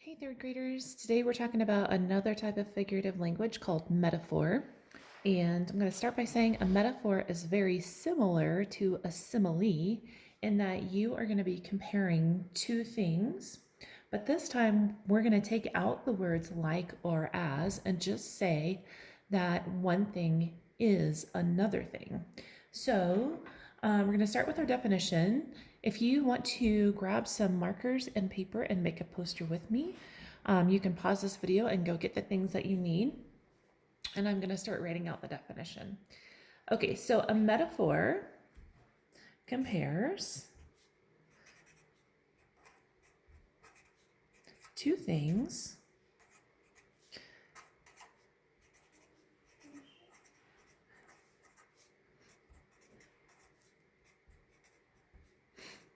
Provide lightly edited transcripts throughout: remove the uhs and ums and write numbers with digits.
Hey, third graders. Today we're talking about another type of figurative language called metaphor. And I'm going to start by saying a metaphor is very similar to a simile in that you are going to be comparing two things. But this time we're going to take out the words like or as and just say that one thing is another thing. So we're going to start with our definition. If you want to grab some markers and paper and make a poster with me, you can pause this video and go get the things that you need. And I'm going to start writing out the definition. Okay, so a metaphor compares two things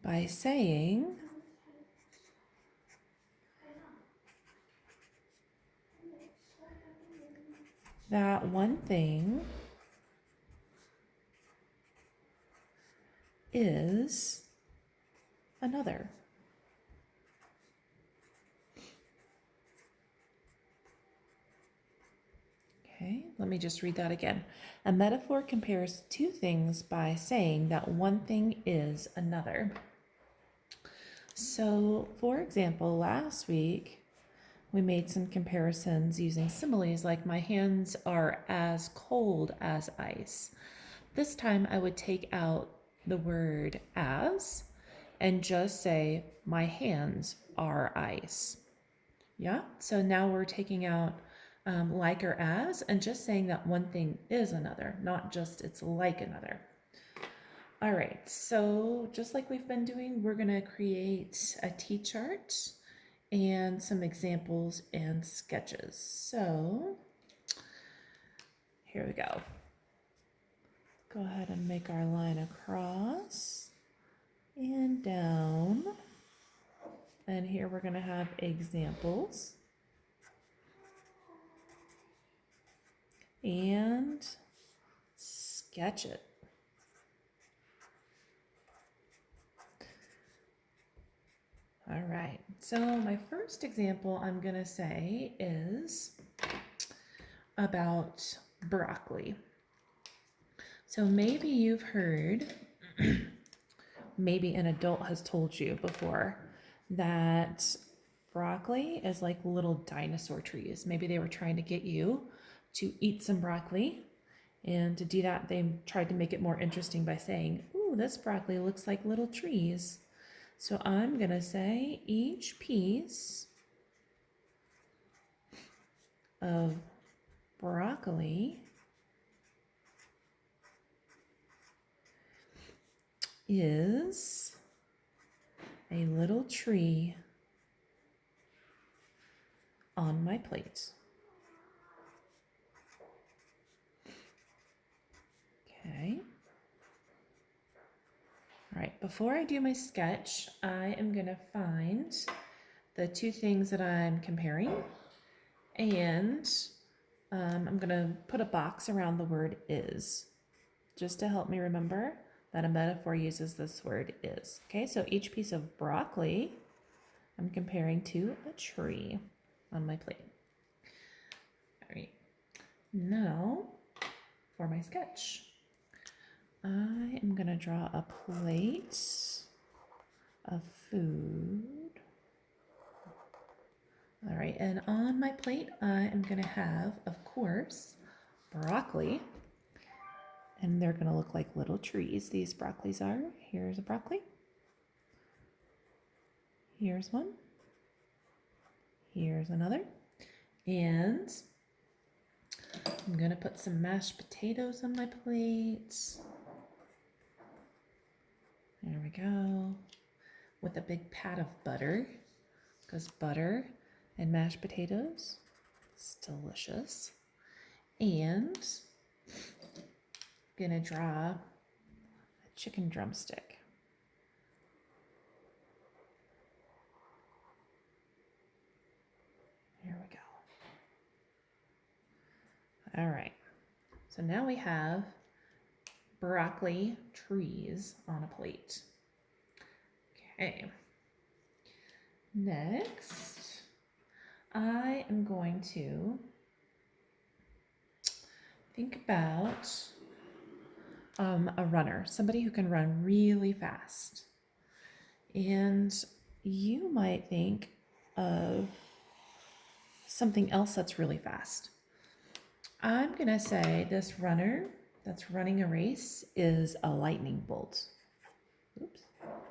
by saying that one thing is another. Okay, let me just read that again. A metaphor compares two things by saying that one thing is another. So, for example, last week we made some comparisons using similes like my hands are as cold as ice. This time I would take out the word as and just say my hands are ice. Yeah, so now we're taking out like or as and just saying that one thing is another, not just it's like another. All right, so just like we've been doing, we're going to create a T-chart and some examples and sketches. So here we go. Go ahead and make our line across and down. And here we're going to have examples and sketch it. All right, so my first example I'm going to say is about broccoli. So maybe you've heard, maybe an adult has told you before that broccoli is like little dinosaur trees. Maybe they were trying to get you to eat some broccoli. And to do that, they tried to make it more interesting by saying, ooh, this broccoli looks like little trees. So I'm going to say each piece of broccoli is a little tree on my plate. Okay. All right, before I do my sketch, I am going to find the two things that I'm comparing, and I'm going to put a box around the word is, just to help me remember that a metaphor uses this word is. Okay, so each piece of broccoli I'm comparing to a tree on my plate. All right, now for my sketch. I am going to draw a plate of food. All right, and on my plate, I am going to have, of course, broccoli. And they're going to look like little trees. These broccolis are. Here's a broccoli. Here's one. Here's another. And I'm going to put some mashed potatoes on my plate. There we go. With a big pat of butter, because butter and mashed potatoes is delicious. And I'm going to draw a chicken drumstick. Here we go. All right. So now we have broccoli trees on a plate. Okay. Next, I am going to think about a runner, somebody who can run really fast. And you might think of something else that's really fast. I'm going to say this runner that's running a race is a lightning bolt. Oops,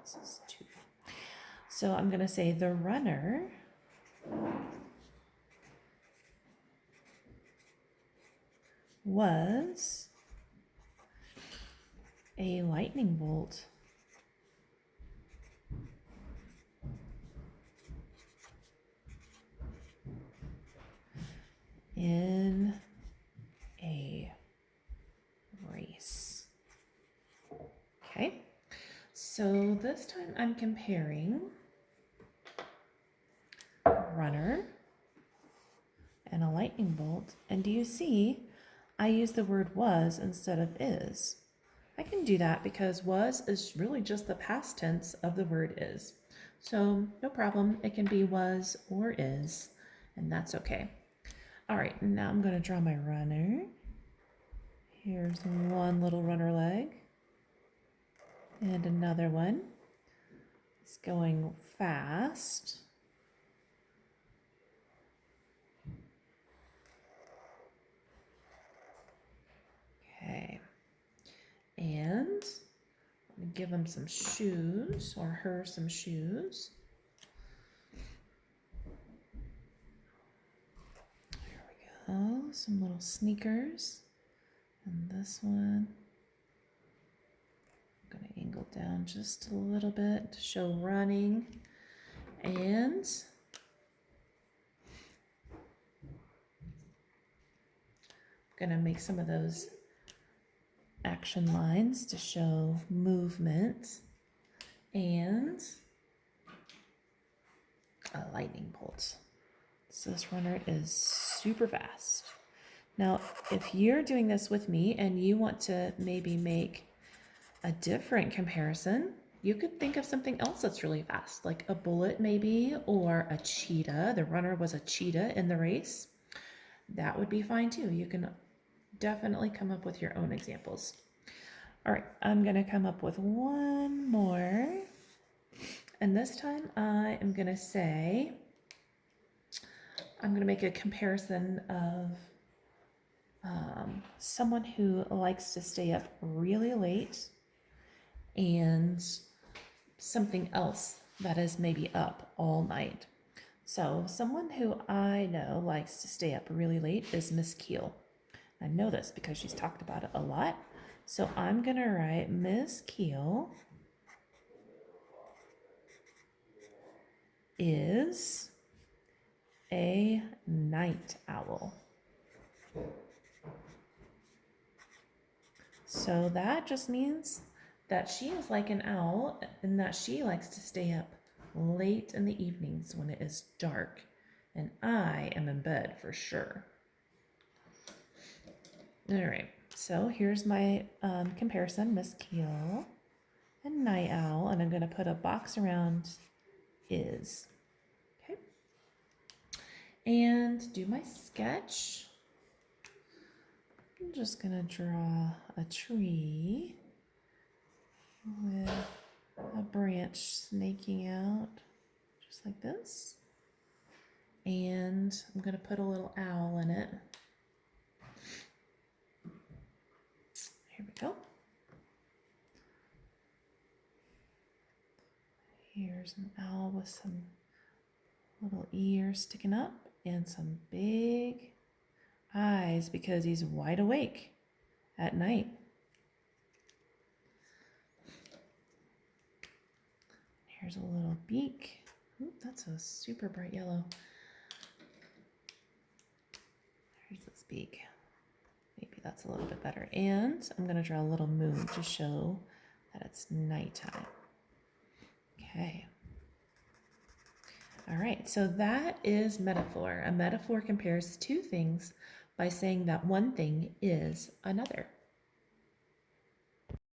this is two. So I'm going to say the runner was a lightning bolt. In a race. Okay, so this time I'm comparing a runner and a lightning bolt. And do you see I use the word was instead of is? I can do that because was is really just the past tense of the word is. So no problem, it can be was or is, and that's okay. All right, now I'm going to draw my runner. Here's one little runner leg and another one. It's going fast. Okay, and I'm going to give him some shoes, or her some shoes. There we go, some little sneakers. And this one, I'm going to angle down just a little bit to show running. And I'm going to make some of those action lines to show movement and a lightning bolt. So this runner is super fast. Now, if you're doing this with me and you want to maybe make a different comparison, you could think of something else that's really fast, like a bullet maybe, or a cheetah. The runner was a cheetah in the race. That would be fine too. You can definitely come up with your own examples. All right, I'm gonna come up with one more. And this time I am gonna say, I'm gonna make a comparison of someone who likes to stay up really late and something else that is maybe up all night. So someone who I know likes to stay up really late is Miss Keel. I know this because she's talked about it a lot. So I'm going to write Miss Keel is a night owl. So that just means that she is like an owl and that she likes to stay up late in the evenings when it is dark. And I am in bed for sure. All right, so here's my comparison, Miss Keel and night owl, and I'm going to put a box around is. Okay, and do my sketch. I'm just going to draw a tree with a branch snaking out just like this, and I'm going to put a little owl in it. Here we go. Here's an owl with some little ears sticking up and some big eyes because he's wide awake at night. Here's a little beak. Ooh, that's a super bright yellow. Here's this beak. Maybe that's a little bit better. And I'm going to draw a little moon to show that it's nighttime. Okay. All right, so that is metaphor. A metaphor compares two things by saying that one thing is another.